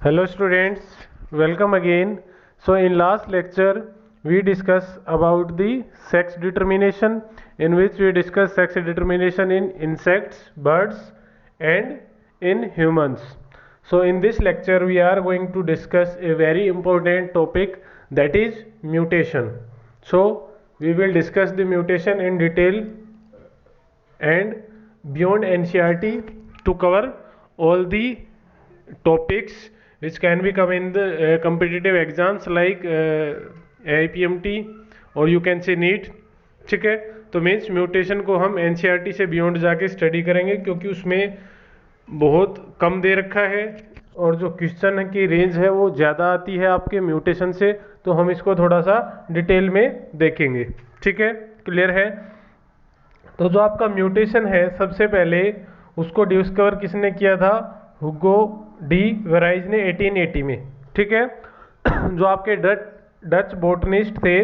Hello students, welcome again. So in last lecture we discussed about the sex determination, in which we discussed sex determination in insects, birds and in humans. So in this lecture we are going to discuss a very important topic, that is mutation. So we will discuss the mutation in detail and beyond NCERT to cover all the topics which can be come in the competitive exams like AIPMT और you can say NEET. ठीक है, तो means mutation को हम NCERT से beyond जाके study करेंगे, क्योंकि उसमें बहुत कम दे रखा है और जो क्वेश्चन की रेंज है वो ज़्यादा आती है आपके म्यूटेशन से. तो हम इसको थोड़ा सा डिटेल में देखेंगे. ठीक है, क्लियर है. तो जो आपका म्यूटेशन है, सबसे पहले उसको डिस्कवर किसने किया था? हुगो डी वेराइज ने 1880 में. ठीक है, जो आपके डच बोटनिस्ट थे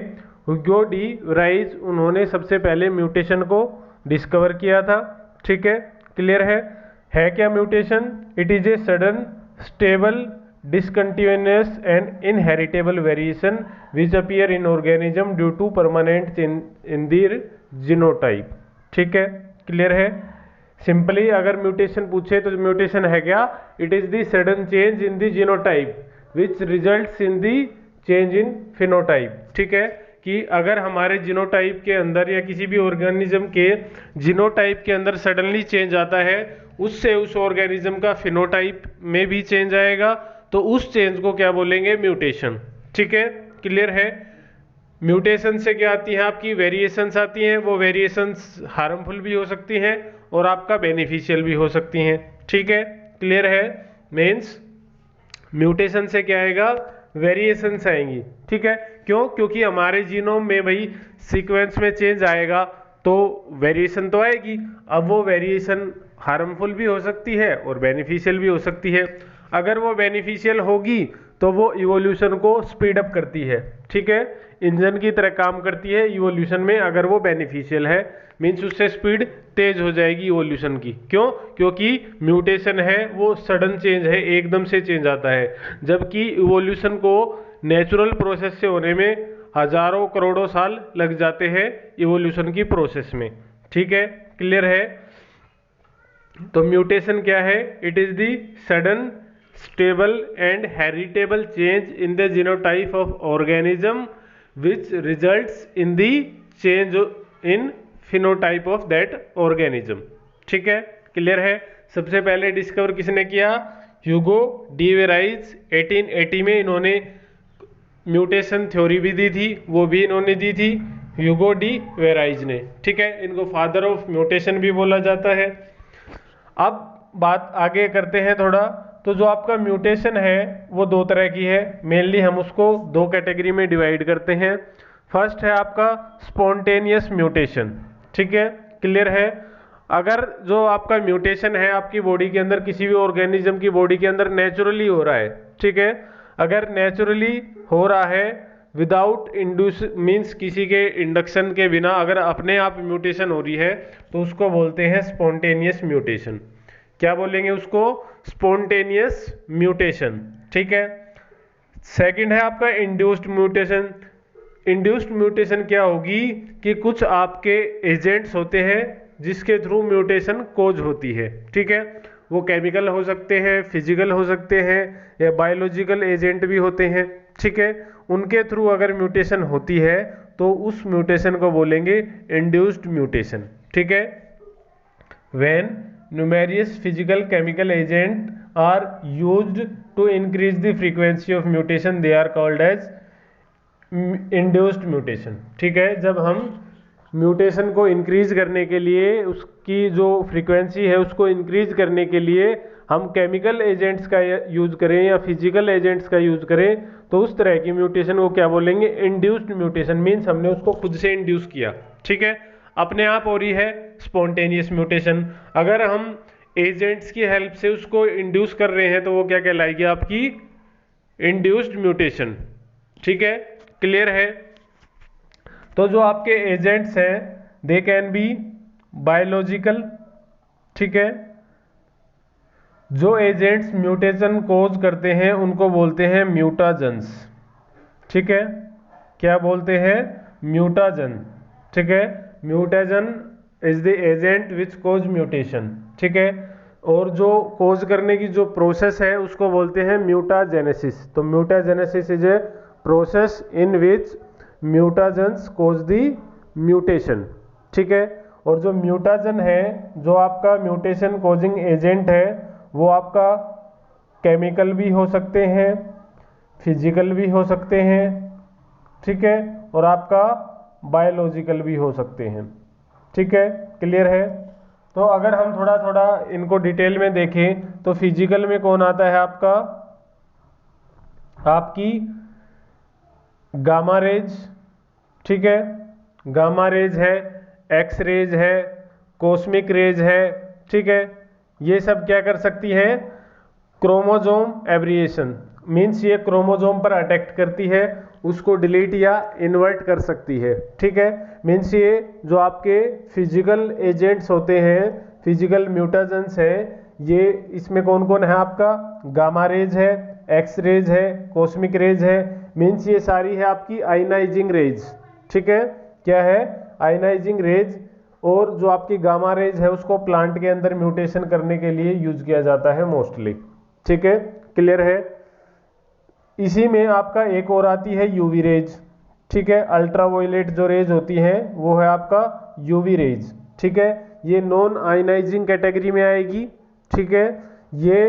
हुगो डी वेराइज, उन्होंने सबसे पहले म्यूटेशन को डिस्कवर किया था. ठीक है, क्लियर है क्या mutation? It is a sudden stable discontinuous and inheritable variation which appear in organism due to permanent change in their genotype. ठीक है, क्लियर है. सिंपली अगर म्यूटेशन पूछे तो म्यूटेशन है क्या? It is the sudden change in the genotype which results in the change in phenotype. ठीक है, कि अगर हमारे जीनोटाइप के अंदर या किसी भी ऑर्गेनिज्म के जीनोटाइप के अंदर सडनली चेंज आता है, उससे उस ऑर्गेनिज्म का फिनोटाइप में भी चेंज आएगा, तो उस चेंज को क्या बोलेंगे? म्यूटेशन. ठीक है, क्लियर है. म्यूटेशन से क्या आती हैं? आपकी वेरिएशंस आती हैं. वो वेरिएशंस हार्मफुल भी हो सकती हैं और आपका बेनिफिशियल भी हो सकती हैं. ठीक है, क्लियर है. मीन्स म्यूटेशन से क्या आएगा? वेरिएशंस आएंगी. ठीक है, क्यों? क्योंकि हमारे जीनोम में भाई सीक्वेंस में चेंज आएगा तो वेरिएशन तो आएगी. अब वो वेरिएशन हार्मफुल भी हो सकती है और बेनिफिशियल भी हो सकती है. अगर वो बेनिफिशियल होगी तो वो इवोल्यूशन को स्पीड अप करती है. ठीक है, इंजन की तरह काम करती है इवोल्यूशन में. अगर वो बेनिफिशियल है मीन्स उससे स्पीड तेज हो जाएगी इवोल्यूशन की. क्यों? क्योंकि म्यूटेशन है वो सडन चेंज है, एकदम से चेंज आता है, जबकि इवोल्यूशन को नेचुरल प्रोसेस से होने में हजारों करोड़ों साल लग जाते हैं इवोल्यूशन की प्रोसेस में. ठीक है, क्लियर है. तो म्यूटेशन क्या है? It is the sudden stable and heritable change in the genotype of organism which results in the change in phenotype of that organism. ठीक है, क्लियर है. सबसे पहले डिस्कवर किसने किया? Hugo de varies. 1880 में इन्होंने म्यूटेशन थ्योरी भी दी थी, वो भी इन्होंने दी थी ह्यूगो डी वेराइज ने. ठीक है, इनको फादर ऑफ म्यूटेशन भी बोला जाता है. अब बात आगे करते हैं थोड़ा. तो जो आपका म्यूटेशन है वो दो तरह की है. मेनली हम उसको दो कैटेगरी में डिवाइड करते हैं. फर्स्ट है आपका स्पॉन्टेनियस म्यूटेशन. ठीक है, क्लियर है. अगर जो आपका म्यूटेशन है आपकी बॉडी के अंदर, किसी भी ऑर्गेनिज्म की बॉडी के अंदर नेचुरली हो रहा है. ठीक है, अगर नेचुरली हो रहा है विदाउट इंड्यूस मीन्स किसी के इंडक्शन के बिना अगर अपने आप म्यूटेशन हो रही है तो उसको बोलते हैं स्पॉन्टेनियस म्यूटेशन. क्या बोलेंगे उसको? Spontaneous mutation. ठीक है. सेकंड है आपका इंड्यूस्ड म्यूटेशन. इंड्यूस्ड म्यूटेशन क्या होगी कि कुछ आपके एजेंट्स होते हैं जिसके थ्रू म्यूटेशन कोज होती है. ठीक है, वो केमिकल हो सकते हैं, फिजिकल हो सकते हैं या बायोलॉजिकल एजेंट भी होते हैं. ठीक है, उनके थ्रू अगर म्यूटेशन होती है तो उस म्यूटेशन को बोलेंगे इंड्यूस्ड म्यूटेशन. ठीक है. When numerous physical chemical agent are used to increase the frequency of mutation, they are called as induced mutation. ठीक है, जब हम म्यूटेशन को इंक्रीज करने के लिए, उसकी जो फ्रीक्वेंसी है उसको इंक्रीज करने के लिए हम केमिकल एजेंट्स का यूज करें या फिजिकल एजेंट्स का यूज करें तो उस तरह की म्यूटेशन को क्या बोलेंगे? Induced mutation. मीन्स हमने उसको खुद से इंड्यूस किया. ठीक है, अपने आप हो रही है स्पॉन्टेनियस म्यूटेशन. अगर हम एजेंट्स की हेल्प से उसको इंड्यूस कर रहे हैं तो वो क्या कहलाएगी? आपकी इंड्यूस्ड म्यूटेशन. ठीक है, क्लियर है. तो जो आपके एजेंट्स हैं दे कैन बी बायोलॉजिकल. ठीक है, जो एजेंट्स म्यूटेशन कोज करते हैं उनको बोलते हैं म्यूटाजेंस। ठीक है, क्या बोलते हैं? म्यूटाजन। ठीक है, mutagen is the agent which cause mutation. ठीक है, और जो कोज करने की जो प्रोसेस है उसको बोलते हैं म्यूटाजेनेसिस। तो mutagenesis is a process in which mutagens cause the mutation. ठीक है, और जो म्यूटाजन है, जो आपका म्यूटेशन कोजिंग एजेंट है, वो आपका केमिकल भी हो सकते हैं, फिजिकल भी हो सकते हैं, ठीक है, और आपका बायोलॉजिकल भी हो सकते हैं। ठीक है, क्लियर है? तो अगर हम थोड़ा थोड़ा इनको डिटेल में देखें तो फिजिकल में कौन आता है आपका? आपकी गामा रेज। ठीक है, गामा रेज है, एक्स रेज है, कॉस्मिक रेज है। ठीक है, ये सब क्या कर सकती है? क्रोमोजोम एब्रिएशन, मीन्स ये क्रोमोजोम पर अटैक करती है, उसको डिलीट या इन्वर्ट कर सकती है। ठीक है, मीन्स ये जो आपके फिजिकल एजेंट्स होते हैं, फिजिकल म्यूटेशंस है, ये इसमें कौन कौन है आपका? गामा रेज है, एक्स रेज है, कॉस्मिक रेज है, मीन्स ये सारी है आपकी आयनाइजिंग रेज। ठीक है, क्या है? Ionizing rays. और जो आपकी गामा रेज है उसको प्लांट के अंदर म्यूटेशन करने के लिए यूज किया जाता है मोस्टली। ठीक है, क्लियर है? इसी में आपका एक और आती है यूवी रेज। ठीक है, अल्ट्रावायलेट जो रेज होती हैं वो है आपका यूवी रेज। ठीक है, ये नॉन आयनाइजिंग कैटेगरी में आएगी। ठीक है, ये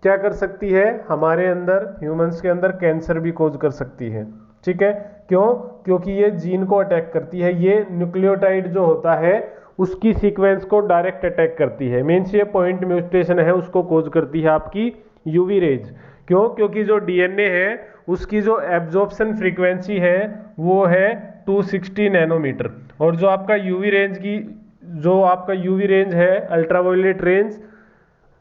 क्या कर सकती है? हमारे अंदर, ह्यूमंस के अंदर कैंसर भी कॉज कर सकती है। ठीक है, क्यों? क्योंकि ये जीन को अटैक करती है, ये न्यूक्लियोटाइड जो होता है उसकी सीक्वेंस को डायरेक्ट अटैक करती है, मीन्स ये पॉइंट म्यूटेशन है उसको कॉज करती है आपकी यूवी रेज। क्यों? क्योंकि जो डीएनए है उसकी जो एब्जॉर्प्शन फ्रीक्वेंसी है वो है 260 नैनोमीटर, और जो आपका यूवी रेंज की, जो आपका यूवी रेंज है, अल्ट्रावायलेट रेंज,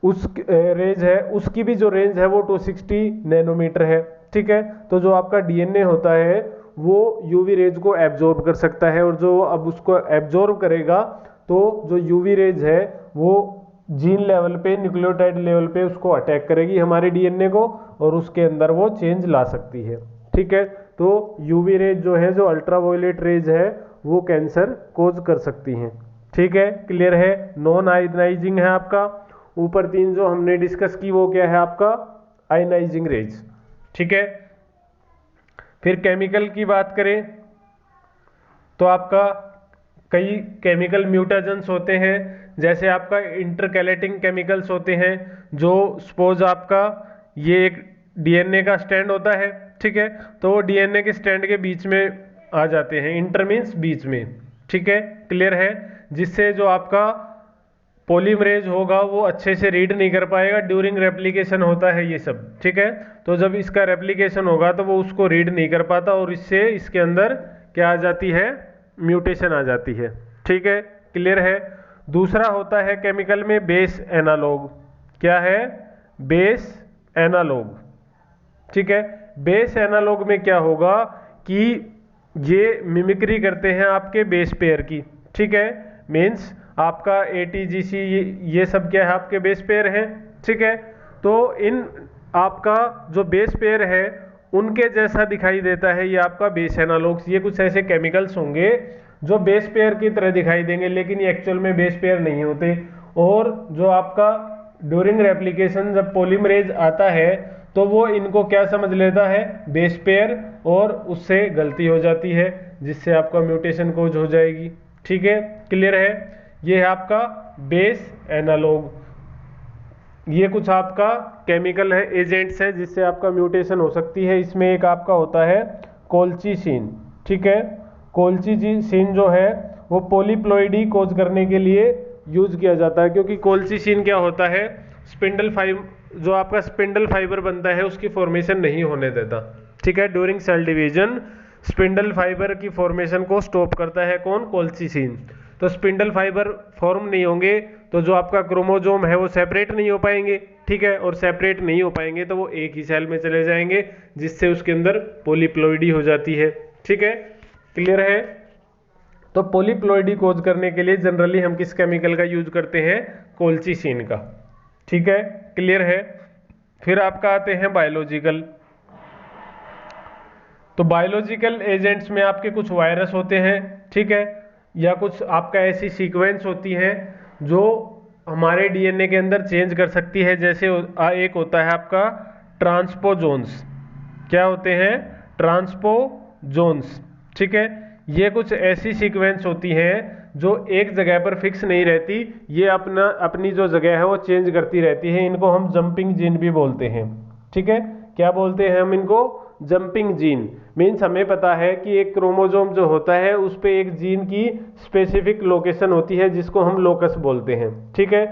उस रेंज है, उसकी भी जो रेंज है वो 260 नैनोमीटर है। ठीक है, तो जो आपका डीएनए होता है वो यूवी रेज को एब्जॉर्ब कर सकता है, और जो अब उसको एब्जॉर्ब करेगा तो जो यूवी रेज है वो जीन लेवल पे, न्यूक्लियोटाइड लेवल पे उसको अटैक करेगी हमारे डीएनए को, और उसके अंदर वो चेंज ला सकती है। ठीक है, तो यूवी रेज जो है, जो अल्ट्रावायलेट रेज है, वो कैंसर कोज कर सकती हैं। ठीक है, क्लियर है? नॉन आयनाइजिंग है आपका। ऊपर तीन जो हमने डिस्कस की वो क्या है आपका? Ionizing rays. ठीक है, फिर केमिकल की बात करें तो आपका कई केमिकल म्यूटेशंस होते हैं, जैसे आपका इंटरकैलेटिंग केमिकल्स होते हैं, जो सपोज आपका ये एक डीएनए का स्टैंड होता है। ठीक है, तो वो डीएनए के स्टैंड के बीच में आ जाते हैं, इंटर मीन्स बीच में। ठीक है, क्लियर है? जिससे जो आपका पॉलीमरेज होगा वो अच्छे से रीड नहीं कर पाएगा, ड्यूरिंग रेप्लिकेशन होता है ये सब। ठीक है, तो जब इसका रेप्लिकेशन होगा तो वो उसको रीड नहीं कर पाता, और इससे इसके अंदर क्या आ जाती है? म्यूटेशन आ जाती है। ठीक है, क्लियर है? दूसरा होता है केमिकल में बेस एनालॉग। क्या है? Base analog. ठीक है, बेस एनालॉग में क्या होगा कि ये मिमिक्री करते हैं आपके बेस पेयर की। ठीक है, मीन्स आपका ATGC ये सब क्या है? आपके बेस पेयर हैं। ठीक है, तो इन आपका जो बेस पेयर है उनके जैसा दिखाई देता है ये आपका बेस एनालॉग्स। ये कुछ ऐसे केमिकल्स होंगे जो बेस पेयर की तरह दिखाई देंगे, लेकिन ये एक्चुअल में बेस पेयर नहीं होते। और जो आपका ड्यूरिंग रेप्लिकेशन जब पॉलीमरेज आता है तो वो इनको क्या समझ लेता है? बेस पेयर, और उससे गलती हो जाती है जिससे आपका म्यूटेशन कोज हो जाएगी। ठीक है, क्लियर है? ये है आपका बेस एनालॉग। ये कुछ आपका केमिकल है, एजेंट्स है जिससे आपका म्यूटेशन हो सकती है। इसमें एक आपका होता है कोल्चिसिन। ठीक है, कोल्चिसिन जो है वो पॉलीप्लॉइडी कोज करने के लिए यूज किया जाता है, क्योंकि कोल्चिसिन क्या होता है? स्पिंडल फाइबर, जो आपका स्पिंडल फाइबर बनता है उसकी फॉर्मेशन नहीं होने देता। ठीक है, during cell division spindle fibre की फॉर्मेशन को स्टॉप करता है कौन? कोल्चिसिन। तो स्पिंडल फाइबर फॉर्म नहीं होंगे तो जो आपका क्रोमोजोम है वो सेपरेट नहीं हो पाएंगे। ठीक है, और सेपरेट नहीं हो पाएंगे तो वो एक ही सेल में चले जाएंगे, जिससे उसके अंदर पॉलीप्लॉइडी हो जाती है। ठीक है, क्लियर है? तो पॉलीप्लॉइडी कोज करने के लिए जनरली हम किस केमिकल का यूज करते हैं? कोल्चिसिन का। ठीक है, क्लियर है। फिर आपका आते हैं बायोलॉजिकल। तो बायोलॉजिकल एजेंट्स में आपके कुछ वायरस होते हैं, ठीक है, या कुछ आपका ऐसी सीक्वेंस होती हैं जो हमारे डीएनए के अंदर चेंज कर सकती है। जैसे एक होता है आपका ट्रांसपोजोन्स। क्या होते हैं? ट्रांसपोजोन्स, ठीक है। ये कुछ ऐसी सीक्वेंस होती हैं जो एक जगह पर फिक्स नहीं रहती, ये अपनी जो जगह है वो चेंज करती रहती है। इनको हम जंपिंग जीन भी बोलते हैं, ठीक है। क्या बोलते हैं हम इनको? Jumping gene. मीन्स हमें पता है कि एक क्रोमोसोम जो होता है उस पे एक जीन की स्पेसिफिक लोकेशन होती है जिसको हम लोकस बोलते हैं, ठीक है।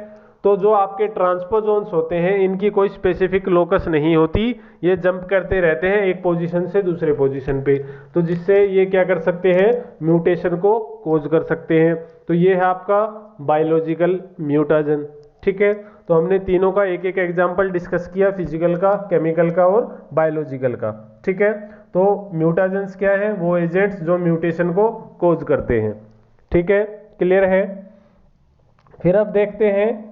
तो जो आपके ट्रांसपोजोन्स होते हैं इनकी कोई स्पेसिफिक लोकस नहीं होती, ये जंप करते रहते हैं एक पोजीशन से दूसरे पोजीशन पे, तो जिससे ये क्या कर सकते हैं? म्यूटेशन को कोज कर सकते हैं। तो ये है आपका बायोलॉजिकल म्यूटाजन, ठीक है। तो हमने तीनों का एक एक एग्जाम्पल डिस्कस किया, फिजिकल का, केमिकल का और बायोलॉजिकल का, ठीक है। तो म्यूटाजेंस क्या है? वो एजेंट्स जो म्यूटेशन को कोज करते हैं, ठीक है, क्लियर है। फिर अब देखते हैं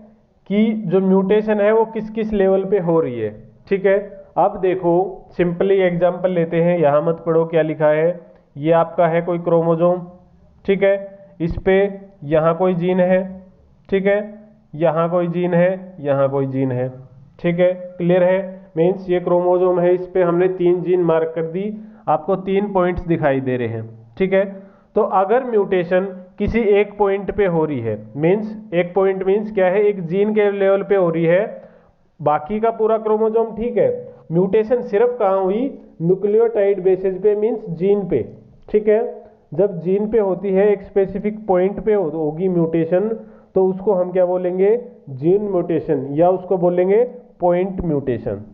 कि जो म्यूटेशन है वो किस किस लेवल पे हो रही है, ठीक है। अब देखो सिंपली एग्जांपल लेते हैं, यहाँ मत पढ़ो क्या लिखा है। ये आपका है कोई क्रोमोसोम, ठीक है, इस पे यहाँ कोई जीन है, ठीक है, यहाँ कोई जीन है, यहाँ कोई जीन है, ठीक है, क्लियर है। मीन्स ये क्रोमोसोम है, इस पे हमने 3 जीन मार्क कर दी, आपको 3 पॉइंट्स दिखाई दे रहे हैं, ठीक है। तो अगर म्यूटेशन किसी एक पॉइंट पे हो रही है, मीन्स एक पॉइंट मीन्स क्या है? एक जीन के लेवल पे हो रही है, बाकी का पूरा क्रोमोसोम ठीक है, म्यूटेशन सिर्फ कहाँ हुई? न्यूक्लियोटाइड बेसिस पे, मीन्स जीन पे, ठीक है। जब जीन पे होती है, एक स्पेसिफिक पॉइंट पे होगी म्यूटेशन, तो उसको हम क्या बोलेंगे? जीन म्यूटेशन, या उसको बोलेंगे पॉइंट म्यूटेशन,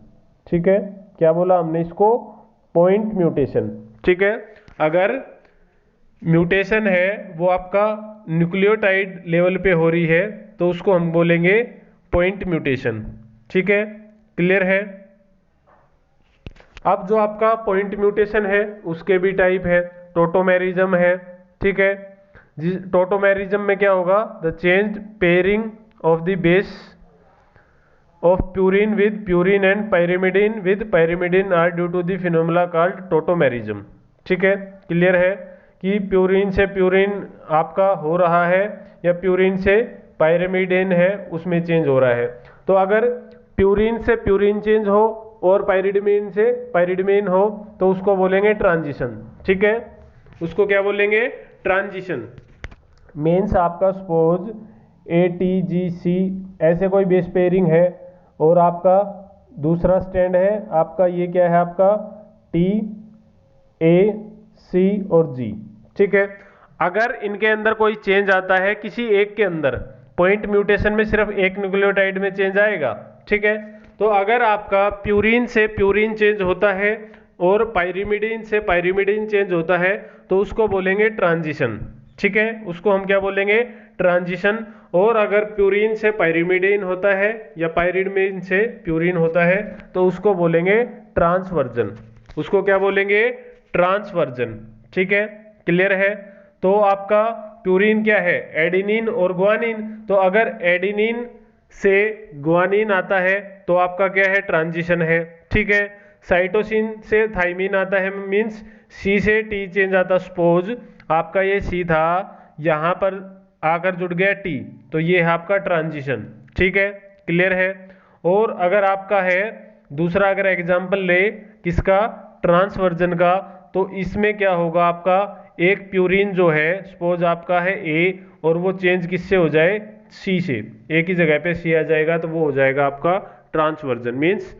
ठीक है। क्या बोला हमने इसको? पॉइंट म्यूटेशन, ठीक है। अगर म्यूटेशन है वो आपका न्यूक्लियोटाइड लेवल पे हो रही है तो उसको हम बोलेंगे पॉइंट म्यूटेशन, ठीक है, क्लियर है। अब जो आपका पॉइंट म्यूटेशन है उसके भी टाइप है, टोटोमेरिज्म है, ठीक है। टोटोमेरिज्म में क्या होगा? The change pairing of the base of purine with purine and pyrimidine with pyrimidine are due to the phenomena called tautomerism, ठीक है, क्लियर है कि प्यूरिन से प्यूरिन आपका हो रहा है या प्यूरिन से पायरिमिडीन है उसमें चेंज हो रहा है। तो अगर प्यूरिन से प्यूरिन चेंज हो और पायरिडीन से पायरिडीन हो तो उसको बोलेंगे ट्रांजिशन, ठीक है, उसको क्या बोलेंगे? ट्रांजिशन। मीन्स आपका सपोज ATGC ऐसे कोई बेस पेयरिंग है और आपका दूसरा स्टैंड है आपका, ये क्या है आपका? TAC और G, ठीक है। अगर इनके अंदर कोई चेंज आता है किसी एक के अंदर, पॉइंट म्यूटेशन में सिर्फ एक न्यूक्लियोटाइड में चेंज आएगा, ठीक है। तो अगर आपका प्यूरिन से प्यूरिन चेंज होता है और पायरिमिडीन से पायरिमिडीन चेंज होता है तो उसको बोलेंगे ट्रांजिशन, ठीक है, उसको हम क्या बोलेंगे? ट्रांजिशन। और अगर प्यूरिन से पायरिमिडीन होता है या पायरिमिडीन से प्यूरिन होता है तो उसको बोलेंगे ट्रांसवर्जन, उसको क्या बोलेंगे? ट्रांसवर्जन, ठीक है, क्लियर है। तो आपका प्यूरिन क्या है? एडेनिन और ग्वानिन, तो अगर एडेनिन से ग्वानिन आता है तो आपका क्या है? ट्रांजिशन है, ठीक है। साइटोसिन से थाइमिन आता है, मीन्स C से T चेंज आता, सपोज आपका ये C था, यहाँ पर आकर जुड़ गया T, तो ये है आपका ट्रांजिशन, ठीक है, क्लियर है। और अगर आपका है दूसरा, अगर एग्जांपल ले किसका? ट्रांसवर्जन का, तो इसमें क्या होगा आपका? एक प्यूरिन जो है सपोज आपका है A और वो चेंज किससे हो जाए? C से, एक ही जगह पे C आ जाएगा तो वो हो जाएगा आपका ट्रांसवर्जन, मीन्स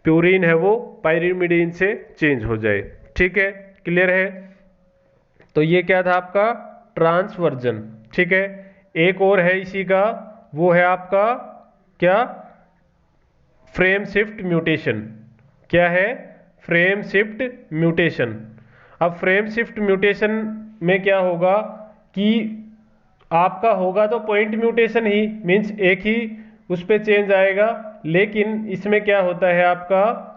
प्यूरिन है वो पायरिमिडीन से चेंज हो जाए, ठीक है, क्लियर है। तो ये क्या था आपका? ट्रांसवर्जन, ठीक है। एक और है इसी का, वो है आपका क्या? Frame shift mutation. क्या है? Frame shift mutation. अब फ्रेम शिफ्ट म्यूटेशन में क्या होगा कि आपका होगा तो पॉइंट म्यूटेशन ही, मीन्स एक ही उस पे चेंज आएगा, लेकिन इसमें क्या होता है आपका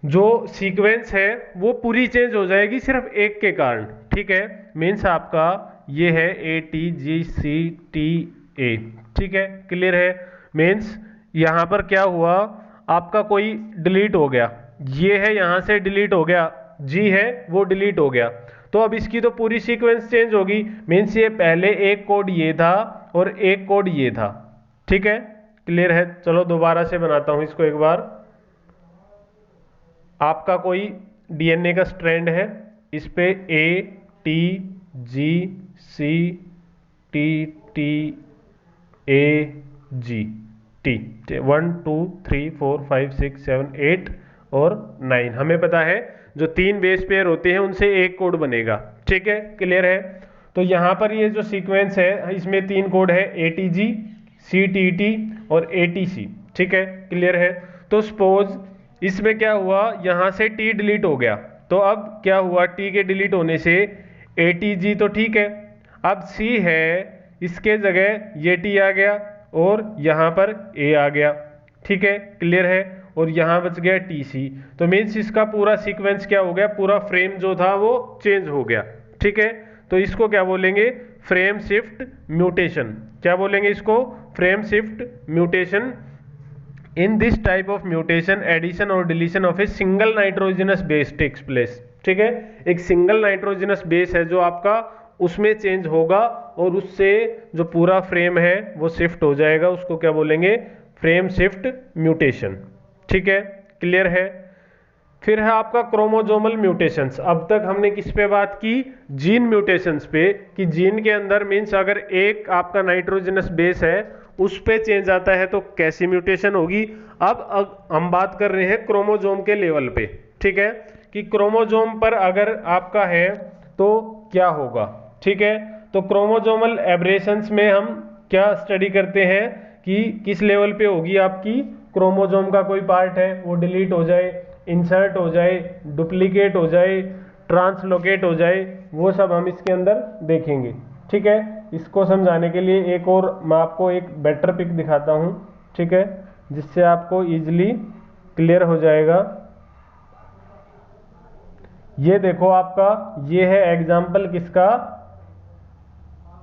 जो सीक्वेंस है वो पूरी चेंज हो जाएगी सिर्फ एक के कारण, ठीक है। मीन्स आपका ये है ATGCTA, ठीक है, क्लियर है। मीन्स यहाँ पर क्या हुआ, आपका कोई डिलीट हो गया, ये है यहाँ से डिलीट हो गया, जी है वो डिलीट हो गया, तो अब इसकी तो पूरी सीक्वेंस चेंज होगी। मीन्स ये पहले एक कोड ये था और एक कोड ये था। ठीक है, क्लियर है। चलो दोबारा से बनाता हूं इसको एक बार। आपका कोई डीएनए का स्ट्रैंड है, इस पे A T G C T T A G T 1 2 3 4 5 6 7 8 और 9, हमें पता है जो 3 बेस पेयर होते हैं उनसे एक कोड बनेगा। ठीक है, क्लियर है। तो यहाँ पर ये जो सीक्वेंस है इसमें 3 कोड है, ATG, CTT और ATC। ठीक है, क्लियर है। तो सपोज इसमें क्या हुआ, यहाँ से T डिलीट हो गया, तो अब क्या हुआ, T के डिलीट होने से ATG तो ठीक है, अब C है, इसके जगह ये T आ गया और यहाँ पर A आ गया। ठीक है, क्लियर है। और यहाँ बच गया TC। तो मीन्स इसका पूरा सीक्वेंस क्या हो गया, पूरा फ्रेम जो था वो चेंज हो गया। ठीक है, तो इसको क्या बोलेंगे, फ्रेम शिफ्ट म्यूटेशन। क्या बोलेंगे इसको, frame shift mutation. In this type of mutation addition और deletion of a single nitrogenous base takes place. ठीक है, एक सिंगल नाइट्रोजनस बेस है जो आपका उसमें चेंज होगा और उससे जो पूरा फ्रेम है वो शिफ्ट हो जाएगा, उसको क्या बोलेंगे, फ्रेम शिफ्ट म्यूटेशन। ठीक है, क्लियर है। फिर है आपका क्रोमोजोमल म्यूटेशंस। अब तक हमने किस पे बात की, जीन म्यूटेशंस पे, कि जीन के अंदर मीन्स अगर एक आपका नाइट्रोजनस बेस है उस पे चेंज आता है तो कैसी म्यूटेशन होगी। अब हम बात कर रहे हैं क्रोमोजोम के लेवल पे। ठीक है, कि क्रोमोजोम पर अगर आपका है तो क्या होगा। ठीक है, तो क्रोमोजोमल एब्रेशंस में हम क्या स्टडी करते हैं कि किस लेवल पे होगी आपकी, क्रोमोजोम का कोई पार्ट है वो डिलीट हो जाए, इंसर्ट हो जाए, डुप्लीकेट हो जाए, ट्रांसलोकेट हो जाए, वो सब हम इसके अंदर देखेंगे। ठीक है, इसको समझाने के लिए एक और मैं आपको एक बेटर पिक दिखाता हूँ। ठीक है, जिससे आपको इजीली क्लियर हो जाएगा। ये देखो आपका, ये है एग्जाम्पल किसका,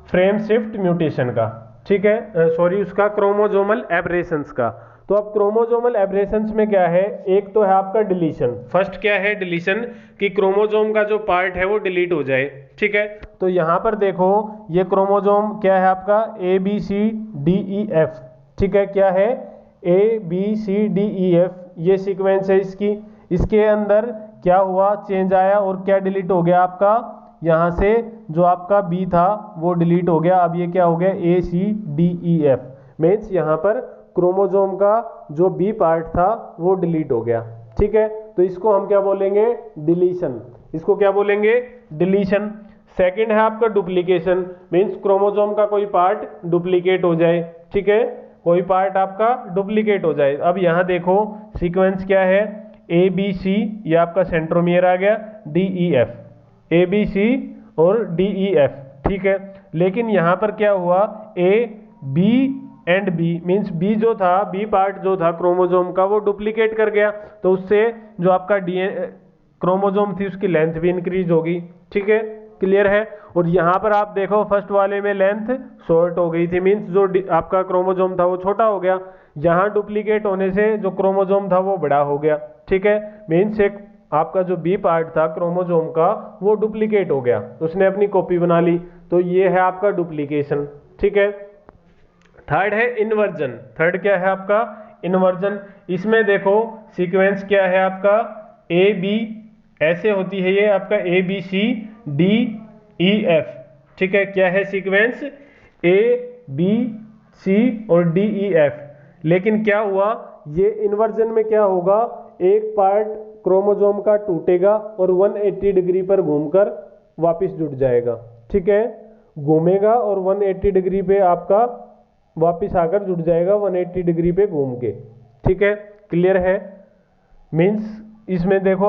फ्रेम शिफ्ट म्यूटेशन का। ठीक है, सॉरी उसका क्रोमोजोमल एब्रेशंस का। तो अब क्रोमोजोमल एब्रेशंस में क्या है, एक तो है आपका डिलीशन। फर्स्ट क्या है, डिलीशन, कि क्रोमोजोम का जो पार्ट है वो डिलीट हो जाए। ठीक है, तो यहां पर देखो ये क्रोमोजोम क्या है आपका, ABCDEF। ठीक है, क्या है, ABCDEF, ये सीक्वेंस है इसकी। इसके अंदर क्या हुआ, चेंज आया और क्या डिलीट हो गया आपका, यहाँ से जो आपका B था वो डिलीट हो गया, अब ये क्या हो गया, ACDEF। मीन्स यहाँ पर क्रोमोजोम का जो B पार्ट था वो डिलीट हो गया। ठीक है, तो इसको हम क्या बोलेंगे, डिलीशन। इसको क्या बोलेंगे, डिलीशन। सेकंड है आपका डुप्लीकेशन, मीन्स क्रोमोजोम का कोई पार्ट डुप्लीकेट हो जाए। ठीक है, कोई पार्ट आपका डुप्लीकेट हो जाए। अब यहाँ देखो सीक्वेंस क्या है, ABC, ये आपका सेंट्रोमियर आ गया, DEF, ABC और DEF। ठीक है, लेकिन यहाँ पर क्या हुआ, A, B and B, means B जो था, B पार्ट जो था क्रोमोजोम का वो डुप्लीकेट कर गया, तो उससे जो आपका क्रोमोजोम थी उसकी लेंथ भी इंक्रीज होगी। ठीक है, क्लियर है। और यहाँ पर आप देखो फर्स्ट वाले में लेंथ शॉर्ट हो गई थी, मीन्स जो आपका क्रोमोजोम था वो छोटा हो गया। यहाँ डुप्लीकेट होने से जो क्रोमोजोम था वो बड़ा हो गया। ठीक है, मीन्स एक आपका जो B पार्ट था क्रोमोजोम का वो डुप्लीकेट हो गया, उसने अपनी कॉपी बना ली, तो ये है आपका डुप्लीकेशन। ठीक है, थर्ड है इन्वर्जन। थर्ड क्या है आपका, इन्वर्जन। इसमें देखो सीक्वेंस क्या है आपका, AB, ऐसे होती है ये आपका ABCDEF। ठीक है, क्या है सीक्वेंस, ABC और DEF। लेकिन क्या हुआ, ये इन्वर्जन में क्या होगा, एक पार्ट क्रोमोजोम का टूटेगा और 180 डिग्री पर घूमकर वापस जुड़ जाएगा। ठीक है, घूमेगा और 180 डिग्री पे आपका वापस आकर जुड़ जाएगा 180 डिग्री पे घूम के। ठीक है, क्लियर है। मीन्स इसमें देखो